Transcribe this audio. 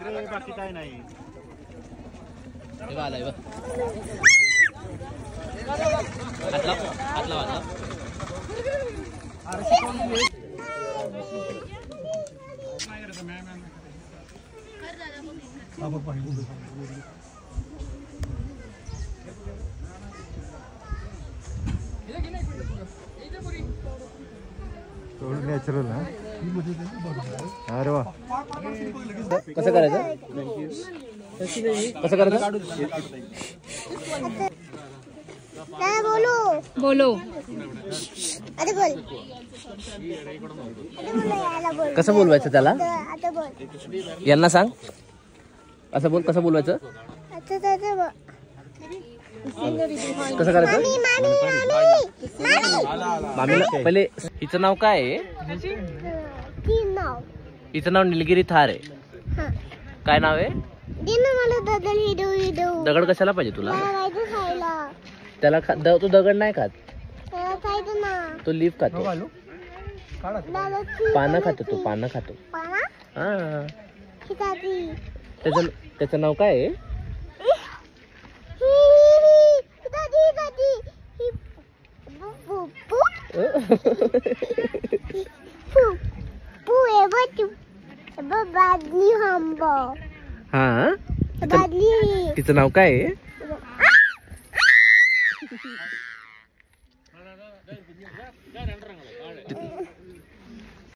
बाकी काय नाही. आलाय बघ. नॅचरल ना. अरे वा. कसं करायचं कसं करायचं बोलो बोलो आता बोल. कसं बोलवायचं त्याला आता बोल. यांना सांग असं बोल. कसं बोलवायचं कसं करायचं मामीला पहिले. हिचं नाव काय आहे? हिचं नाव निलगिरी थार आहे. काय नाव आहे? दगड कशाला पाहिजे तुला? त्याला तू दगड नाही खात. तो लीफ खातो. पानं खातो. तो पानं खातो. हा त्याचं नाव काय आहे? हा तिचं नाव काय आहे?